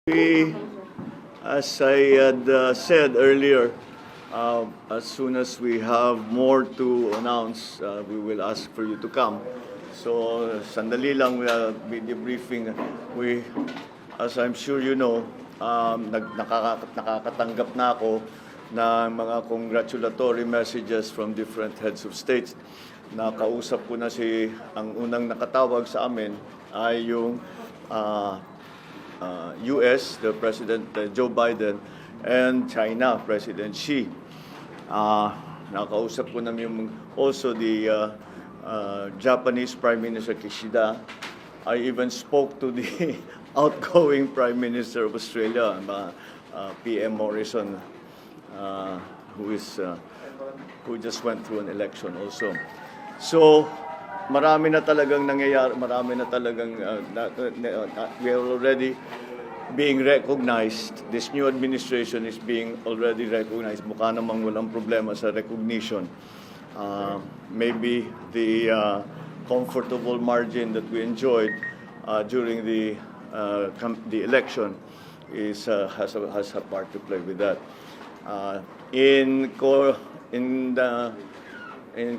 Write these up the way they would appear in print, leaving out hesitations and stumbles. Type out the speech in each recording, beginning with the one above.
As I had said earlier, as soon as we have more to announce, we will ask for you to come. So, sandali lang, we'll be debriefing. As I'm sure you know, nakakatanggap na ako ng mga congratulatory messages from different heads of states. Nakausap ko na ang unang nakatawag sa amin ay yung US, the President Joe Biden, and China, President Xi. Nakausap ko namin also the Japanese Prime Minister Kishida. I even spoke to the outgoing Prime Minister of Australia, PM Morrison, who just went through an election also. So, marami na talagang nangyayari, marami na talagang we are already being recognized. This new administration is being already recognized. Mukha namang walang problema sa recognition. Maybe the comfortable margin that we enjoyed during the election has a part to play with that. In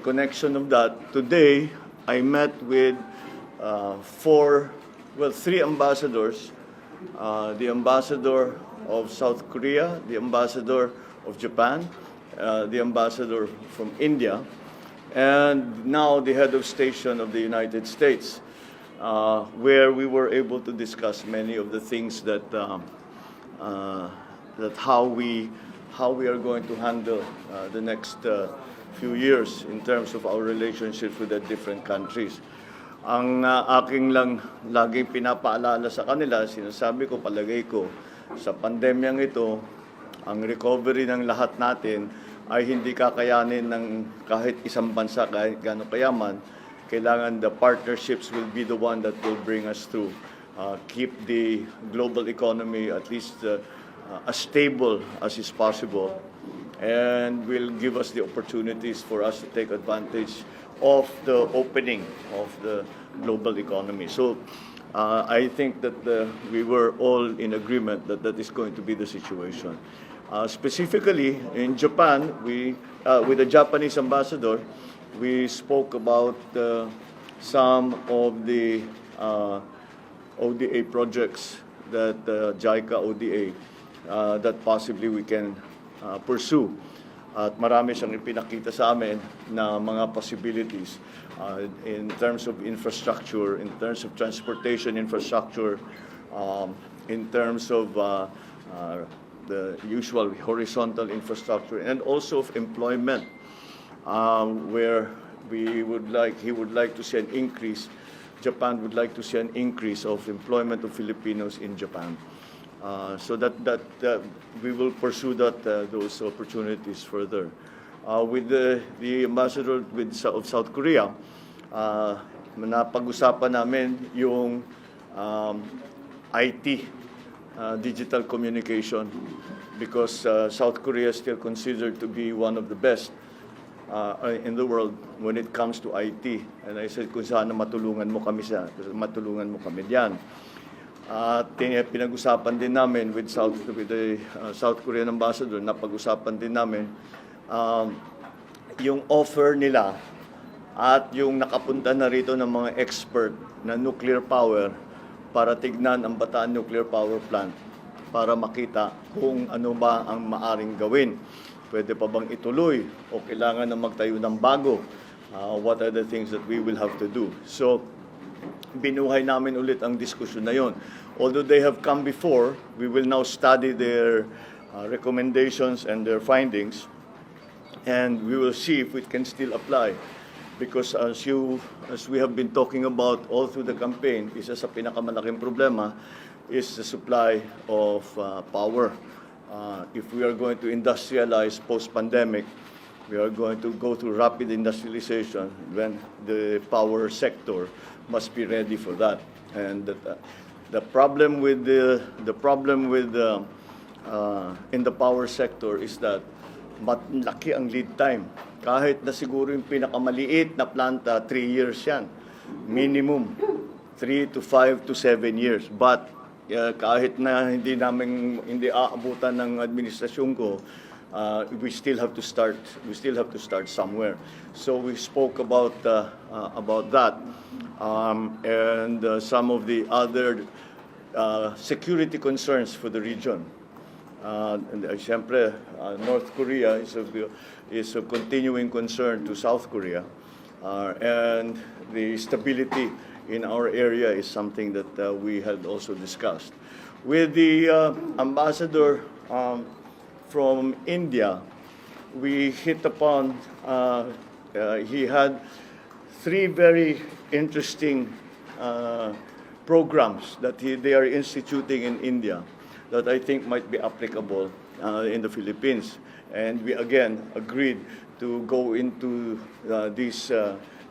connection of that, today I met with three ambassadors, the ambassador of South Korea, the ambassador of Japan, the ambassador from India, and now the head of station of the United States, where we were able to discuss many of the things that how we are going to handle the next few years in terms of our relationships with the different countries. Ang aking lang laging pinapaalala sa kanila, sinasabi ko, palagay ko, sa pandemyang ito, ang recovery ng lahat natin ay hindi kakayanin ng kahit isang bansa, kahit gaano kayaman. Kailangan the partnerships will be the one that will bring us through. Keep the global economy at least as stable as is possible, and will give us the opportunities for us to take advantage of the opening of the global economy. So I think that we were all in agreement that that is going to be the situation. Specifically in Japan, with the Japanese ambassador, we spoke about some of the ODA projects that JICA ODA that possibly we can pursue. At marami siyang ipinakita sa amin na mga possibilities in terms of infrastructure, in terms of transportation infrastructure, in terms of the usual horizontal infrastructure, and also of employment, where he would like to see an increase. Japan would like to see an increase of employment of Filipinos in Japan. So that we will pursue those opportunities further. With the ambassador of South Korea, napag-usapan namin yung IT, digital communication, because South Korea is still considered to be one of the best in the world when it comes to IT. And I said, kung sana matulungan mo kami diyan. At pinag-usapan din namin with the South Korean ambassador, napag-usapan din namin yung offer nila at yung nakapunta na rito ng mga expert na nuclear power para tignan ang Bataan Nuclear Power Plant para makita kung ano ba ang maaring gawin. Pwede pa bang ituloy o kailangan na magtayo ng bago? What are the things that we will have to do? So, binuhay namin ulit ang diskusyon na yon. Although they have come before, we will now study their recommendations and their findings, and we will see if it can still apply. Because as we have been talking about all through the campaign, isa sa pinakamalaking problema is the supply of power. If we are going to industrialize post-pandemic, we are going to go through rapid industrialization when the power sector must be ready for that. And the problem with in the power sector is that laki ang lead time. Kahit na siguro yung pinakamaliit na planta, 3 years yan. Minimum 3 to 5 to 7 years. But kahit na hindi aabutan ng administrasyon ko, we still have to start somewhere. So we spoke about that, and some of the other security concerns for the region. Siyempre, North Korea is a continuing concern to South Korea, and the stability in our area is something that we had also discussed. With the ambassador from India, we hit upon, he had three very interesting programs that they are instituting in India that I think might be applicable in the Philippines. And we again agreed to go into these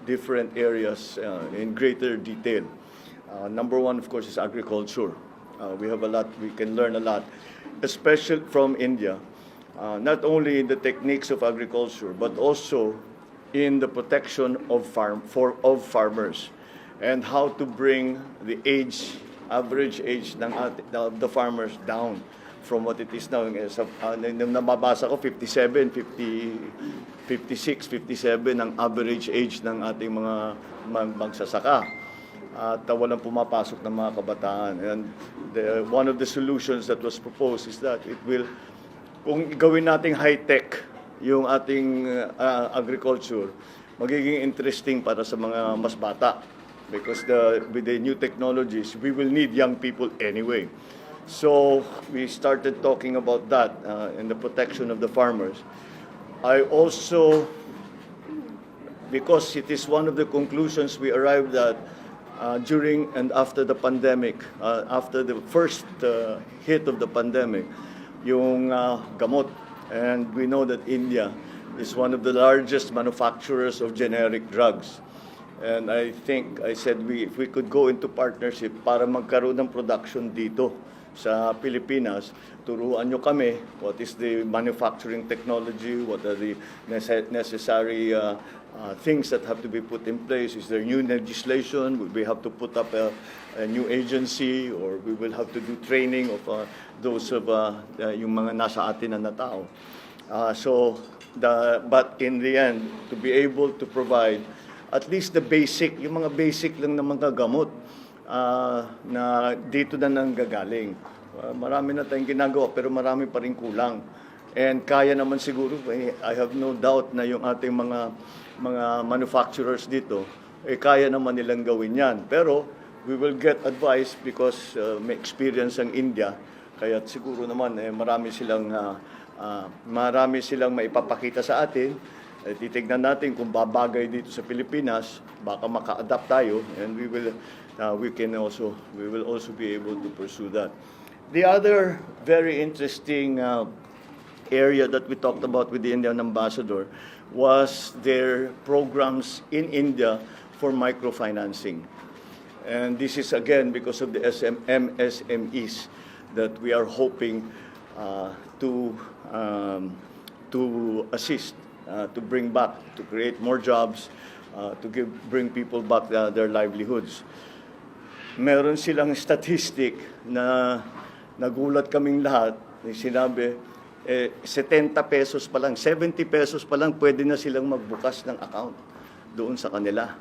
different areas in greater detail. Number one, of course, is agriculture. We have a lot, we can learn a lot, especially from India, not only in the techniques of agriculture, but also in the protection of farmers, and how to bring the average age of the farmers down from what it is now. Nababasa ko 57, 50, 56, 57 ang average age ng ating mga magsasaka. At walang pumapasok ng mga kabataan. And one of the solutions that was proposed is that it will, kung gawin nating high-tech yung ating agriculture, magiging interesting para sa mga mas bata. Because with the new technologies, we will need young people anyway. So we started talking about that in the protection of the farmers. I also, because it is one of the conclusions we arrived at during and after the pandemic, after the first hit of the pandemic, yung gamot. And we know that India is one of the largest manufacturers of generic drugs. And I think, I said, if we could go into partnership para magkaroon ng production dito sa Pilipinas, turuan nyo kami what is the manufacturing technology, what are the necessary things that have to be put in place. Is there new legislation? We have to put up a new agency, or we will have to do training of those of yung mga nasa atin na tao. But in the end, to be able to provide at least the basic, yung mga basic lang na mga gamot na dito na nanggagaling. Marami na tayong ginagawa pero marami pa rin kulang. And kaya naman siguro, I have no doubt na yung ating mga manufacturers dito, kaya naman nilang gawin yan. Pero we will get advice because may experience ang India. Kaya siguro naman marami silang maipapakita sa atin. Titignan natin kung babagay dito sa Pilipinas, baka maka-adapt tayo, and we will also be able to pursue that. The other very interesting area that we talked about with the Indian ambassador was their programs in India for microfinancing. And this is again because of the MSMEs that we are hoping to assist. To bring back, to create more jobs, to bring people back their livelihoods. Meron silang statistic na nagulat kaming lahat. Sinabi, 70 pesos pa lang, 70 pesos pa lang, pwede na silang magbukas ng account doon sa kanila.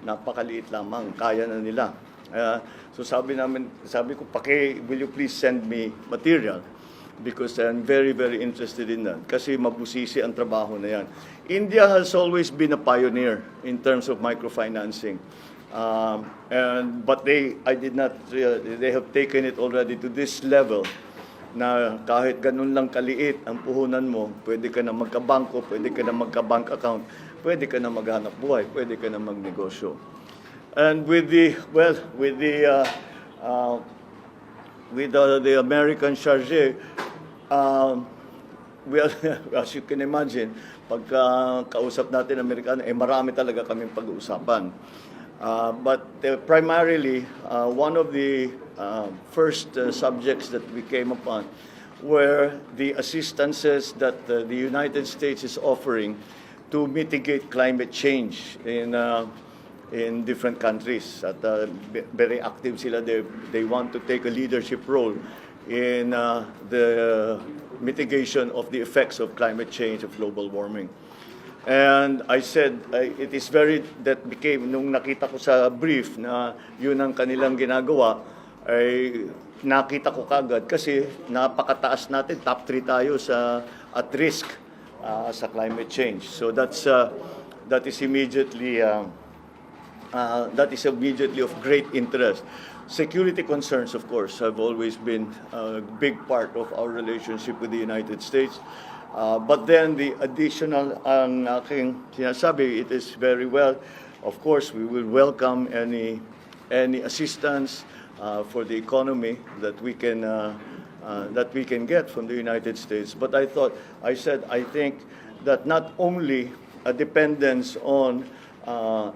Napakaliit lamang, kaya na nila. So sabi ko, will you please send me material? Because I'm very, very interested in that. Kasi mabusisi ang trabaho na yan. India has always been a pioneer in terms of microfinancing. But they have taken it already to this level na kahit ganun lang kaliit ang puhunan mo, pwede ka na magkabangko, pwede ka na magka-bank account, pwede ka na maghanap buhay, pwede ka na magnegosyo. And with the American charge, well, as you can imagine, pagka kausap natin Amerikano, marami talaga kaming pag-uusapan. But primarily, one of the first subjects that we came upon were the assistances that the United States is offering to mitigate climate change in in different countries. At very active sila. They want to take a leadership role in the mitigation of the effects of climate change, of global warming. And I said, it is that became, nung nakita ko sa brief na yun ang kanilang ginagawa, ay nakita ko kagad kasi napakataas natin, top 3 tayo at risk sa climate change. So that is immediately of great interest. Security concerns, of course, have always been a big part of our relationship with the United States. But then the additional, ang aking sinasabi, it is very well. Of course, we will welcome any assistance for the economy that we can get from the United States. But I think that not only a dependence on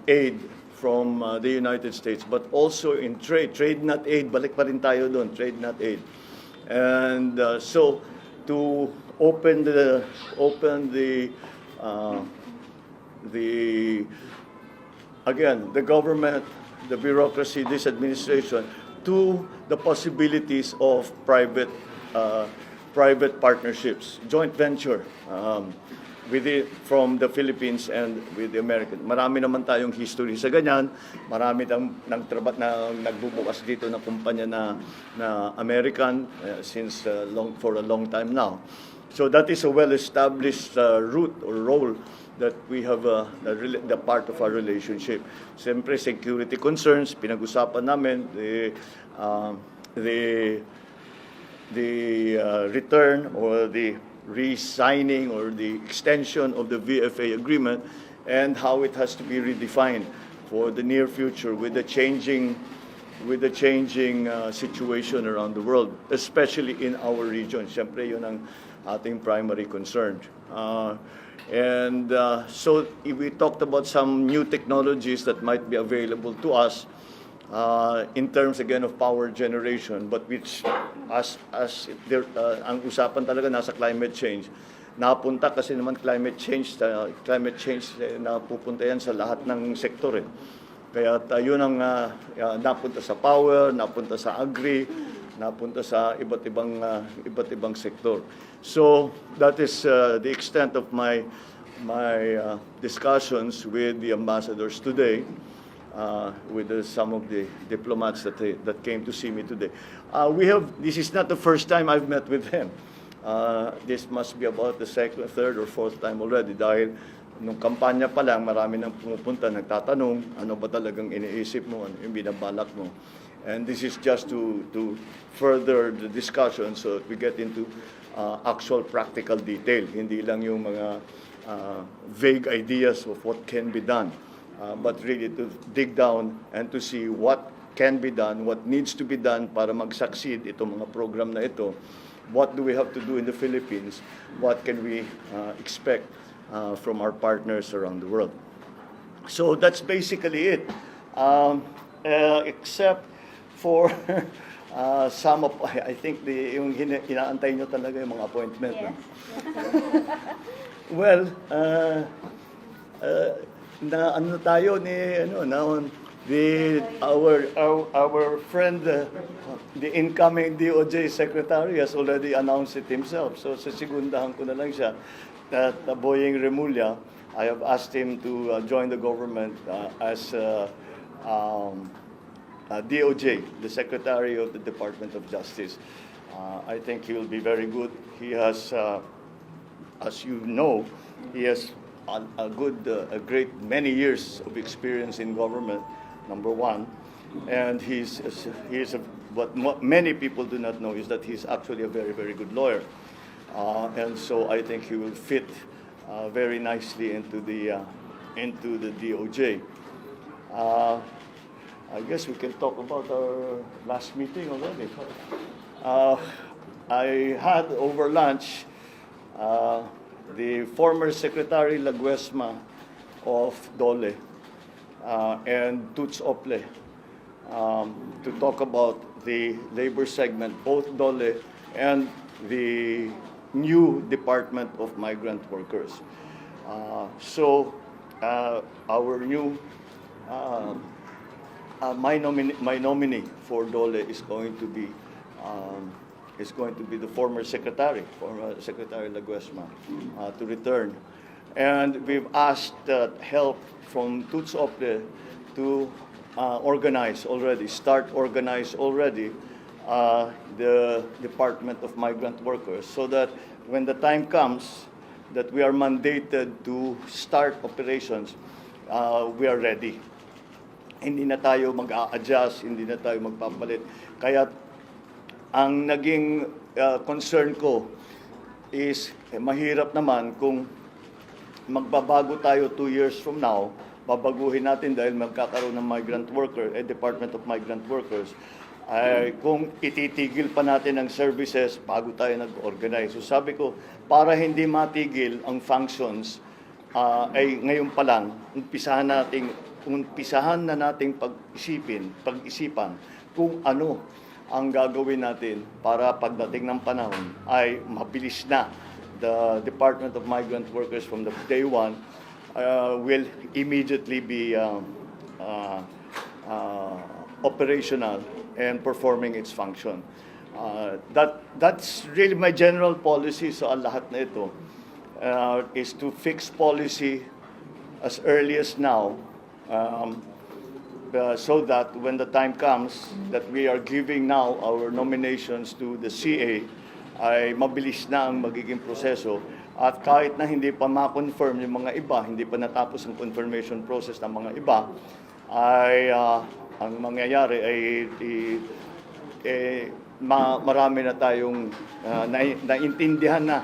aid from the United States, but also in trade not aid, balik pa rin tayo doon, trade not aid. And so to open the government, the bureaucracy, this administration, to the possibilities of private partnerships, joint venture from the Philippines and with the American. Marami naman tayong history sa ganyan. Marami nagbubukas dito ng kumpanya na American for a long time now. So that is a well-established route or role that we have the part of our relationship. Siyempre, security concerns, pinag-usapan namin the return or the re-signing or the extension of the VFA agreement and how it has to be redefined for the near future with the changing situation around the world, especially in our region. Siyempre, yun ang ating primary concern. So we talked about some new technologies that might be available to us in terms again of power generation, but which ang usapan talaga nasa climate change. Napunta kasi naman climate change na pupunta yan sa lahat ng sektor eh. Kaya yun ang napunta sa power, napunta sa agri, napunta sa iba't ibang sektor. So that is the extent of my discussions with the ambassadors today. With some of the diplomats that came to see me today. This is not the first time I've met with them. This must be about the second, third, or fourth time already dahil nung kampanya pa lang, marami nang pumupunta, nagtatanong, ano ba talagang iniisip mo, ano yung binabalak mo. And this is just to further the discussion so that we get into actual practical detail. Hindi lang yung mga vague ideas of what can be done. But really to dig down and to see what can be done, what needs to be done para mag-succeed itong mga program na ito. What do we have to do in the Philippines? What can we expect from our partners around the world? So that's basically it. Except for some of, I think yung inaantay nyo talaga yung mga appointment. Yes. Well, na ano tayo our friend the incoming DOJ secretary has already announced it himself, so sigundahan ko na lang siya that Boying Remulla, I have asked him to join the government as DOJ, the Secretary of the Department of Justice. I think he will be very good. He has as you know, he has a great many years of experience in government, number one, and what many people do not know is that he's actually a very, very good lawyer, and so I think he will fit very nicely into the DOJ. I guess we can talk about our last meeting already. I had over lunch the former Secretary Laguesma of DOLE and Tuts Ople to talk about the labor segment, both DOLE and the new Department of Migrant Workers. Our new my nominee for Dole is going to be the former Secretary Laguesma, to return. And we've asked help from Tuts Ople to start organize already the Department of Migrant Workers, so that when the time comes that we are mandated to start operations, we are ready. Hindi na tayo mag-a-adjust, hindi na tayo magpapalit. Kaya ang naging concern ko is mahirap naman kung magbabago tayo 2 years from now, babaguhin natin dahil magkakaroon ng Department of Migrant Workers, kung ititigil pa natin ang services bago tayo nag-organize. So sabi ko, para hindi matigil ang functions, ay ngayon pa lang, umpisahan na nating pag-isipan kung ano ang gagawin natin para pagdating ng panahon ay mabilis na. The Department of Migrant Workers from the day one will immediately be operational and performing its function. That's really my general policy sa lahat na ito, is to fix policy as early as now, so that when the time comes that we are giving now our nominations to the CA, ay mabilis na ang magiging proseso. At kahit na hindi pa ma-confirm yung mga iba, hindi pa natapos ang confirmation process ng mga iba, ay ang mangyayari ay marami na tayong naintindihan na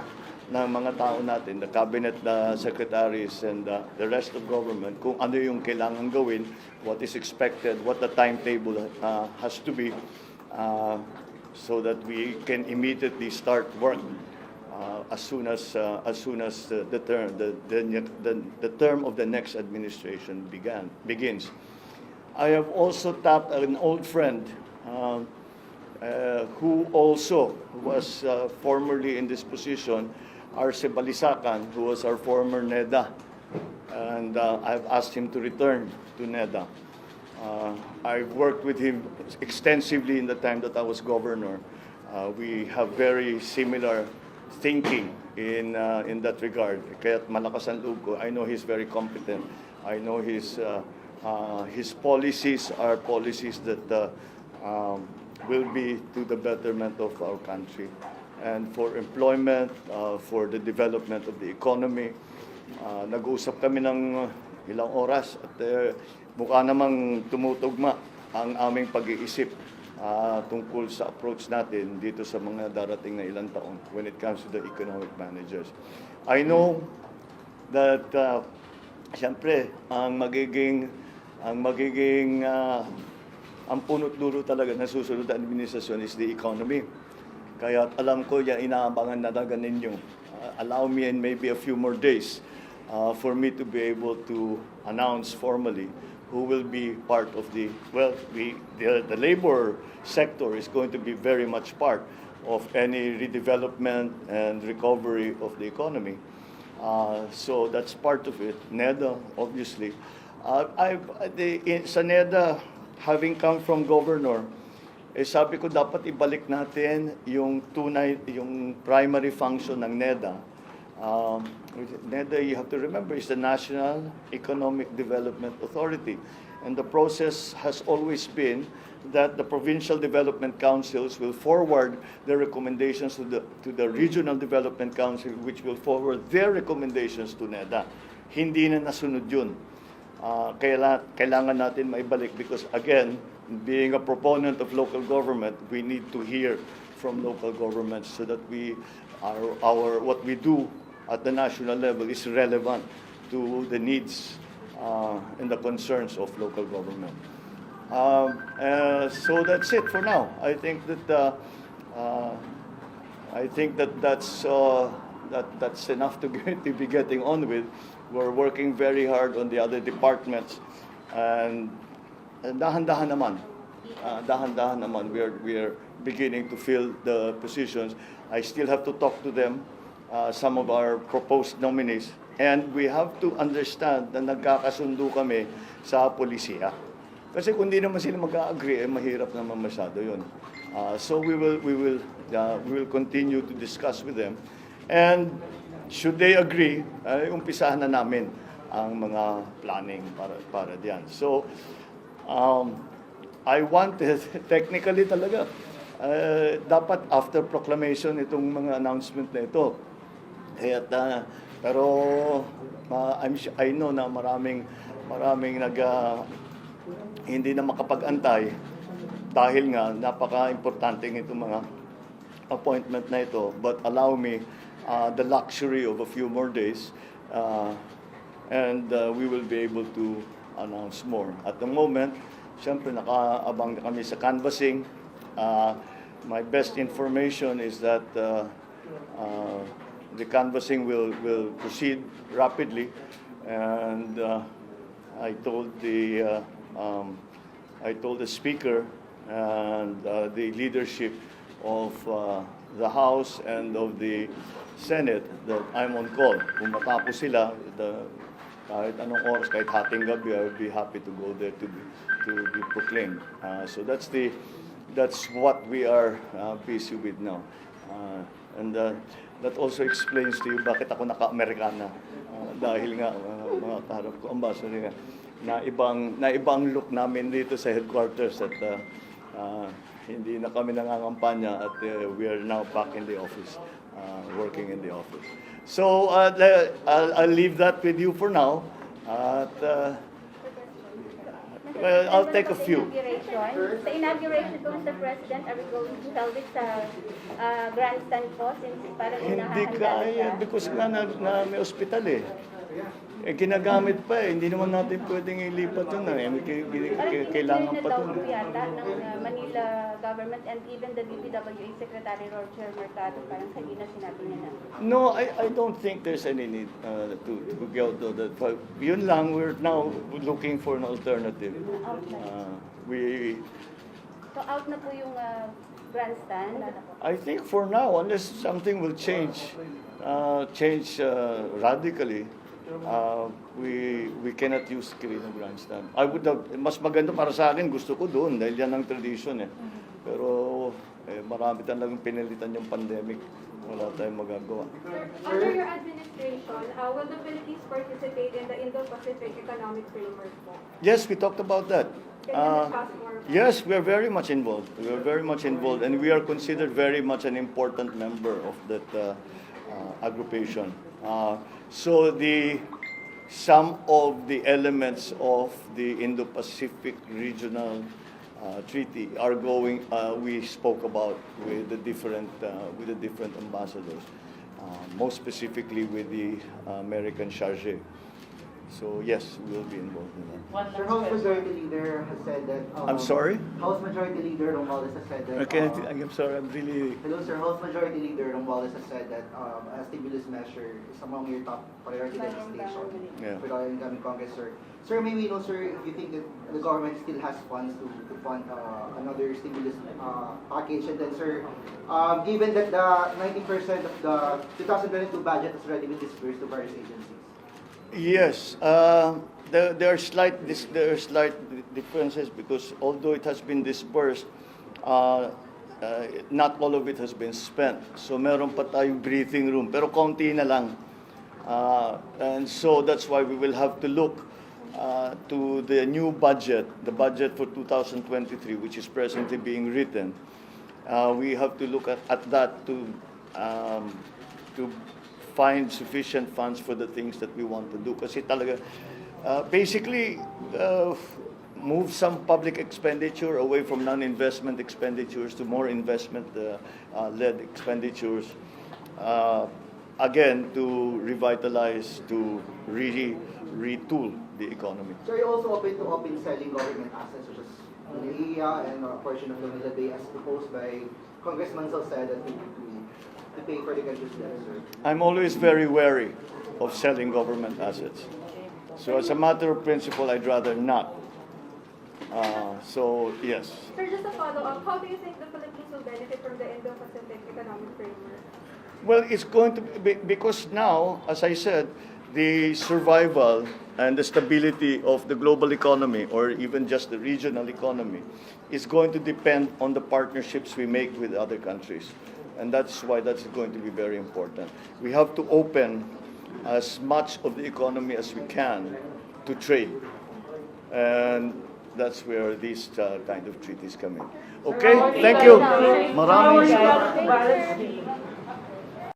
ng mga tao natin, the cabinet secretaries and the rest of government, kung ano yung kailangan gawin, what is expected, what the timetable has to be, so that we can immediately start work as soon as the term of the next administration begins. I have also tapped an old friend who also was formerly in this position, Arce Balisacan, who was our former NEDA, and I've asked him to return to NEDA. I've worked with him extensively in the time that I was governor. We have very similar thinking in that regard. Kaya't malakas ang loob ko. I know he's very competent. I know his policies are policies that will be to the betterment of our country and for employment, for the development of the economy. Nag-uusap kami ng ilang oras at mukha namang tumutugma ang aming pag-iisip tungkol sa approach natin dito sa mga darating na ilang taon when it comes to the economic managers. I know that siyempre ang punot dulo talaga na susunod na administrasyon is the economy. Kaya alam ko yan, inaabangan na talaga ninyo. Allow me and maybe a few more days for me to be able to announce formally who will be part of the labor sector is going to be very much part of any redevelopment and recovery of the economy. So that's part of it. NEDA, obviously. Sa NEDA, having come from governor, sabi ko dapat ibalik natin yung primary function ng NEDA. NEDA, you have to remember, is the National Economic Development Authority. And the process has always been that the provincial development councils will forward their recommendations to the regional development council, which will forward their recommendations to NEDA. Hindi na nasunod yun. Kailangan natin maibalik because, again, being a proponent of local government, we need to hear from local governments so that what we do at the national level is relevant to the needs and the concerns of local government. So that's it for now. I think that's enough to be getting on with. We're working very hard on the other departments, and dahan-dahan naman. We are beginning to fill the positions. I still have to talk to them some of our proposed nominees. And we have to understand na nagkakasundo kami sa polisiya. Kasi kung di naman sila mag-agree, mahirap naman masyado yun. So we will continue to discuss with them. And should they agree, umpisahan na namin ang mga planning para diyan. So I wanted, technically talaga, dapat after proclamation itong mga announcement na ito. Pero I know na maraming hindi na makapag-antay dahil nga napaka-importante itong mga appointment na ito. But allow me the luxury of a few more days and we will be able to announce more. At the moment, siyempre nakaabang na kami sa canvassing. My best information is that the canvassing will proceed rapidly, and I told the speaker and the leadership of the House and of the Senate that I'm on call. Kung matapos sila, kahit anong oras, kahit hating gabi, I would be happy to go there to be proclaimed. So that's what we are busy with now. And that also explains to you bakit ako naka-Amerikana. Dahil nga, mga kaharap ko, ambassador nga, na ibang look namin dito sa headquarters at hindi na kami nangangampanya at we are now back in the office, working in the office. So I'll leave that with you for now. Well, I'll take a few. Sa inauguration po, Mr. President, are we going to hold it sa grandstand po since parang Hindi kaya, because nga na may ospital eh. Ginagamit pa eh. Hindi naman natin pwedeng ilipat yun kailangan pa ito. Parang yata ng Manila government and even the DPWA Secretary Roger Mercado, parang kanina sinabi niya na. No, I don't think there's any need to go to that. Yun lang, we're now looking for an alternative. So out na po yung grandstand? I think for now, unless something will change radically, we cannot use Quirino Grandstand. I would have, mas maganda para sa akin, gusto ko doon dahil yan ang tradition eh. Pero marami talagang pinilitan yung pandemic. Wala tayong magagawa. Under your administration, will the Philippines participate in the Indo-Pacific Economic Framework po? Yes, we talked about that. Can you discuss more? Yes, we are very much involved. We are very much involved, and we are considered very much an important member of that aggregation. So some of the elements of the Indo-Pacific Regional Treaty are going. We spoke about with the different ambassadors, most specifically with the American charge. So yes, we will be involved in that. Sir, House Majority Leader has said that. I'm sorry. House Majority Leader Romualdez has said that. Okay, I'm sorry. I'm really. Hello, sir. House Majority Leader Romualdez has said that a stimulus measure is among your top priority legislation for the incoming Congress, sir. Sir, may we know, sir, if you think that the government still has funds to fund another stimulus package, and then, sir, given that the 90% of the 2022 budget has already been disbursed to various agencies. Yes, there are slight differences because although it has been disbursed, not all of it has been spent. So meron pa tayong breathing room, pero konti na lang. And so that's why we will have to look to the new budget, the budget for 2023, which is presently being written. We have to look at that to find sufficient funds for the things that we want to do. Kasi talaga, basically, move some public expenditure away from non-investment expenditures to more investment-led expenditures. Again, to revitalize, to really retool the economy. So are you also open to selling government assets such as Manila and a portion of Manila Bay as proposed by Congressman Salceda to pay for the country's debt, sir? I'm always very wary of selling government assets. So as a matter of principle, I'd rather not. So, yes. Sir, just a follow-up. How do you think the Philippines will benefit from the Indo-Pacific Economic Framework? Well, it's going to be, because now, as I said, the survival and the stability of the global economy, or even just the regional economy, is going to depend on the partnerships we make with other countries. And that's why that's going to be very important. We have to open as much of the economy as we can to trade. And that's where these kind of treaties come in. Okay, thank you. Maraming salamat.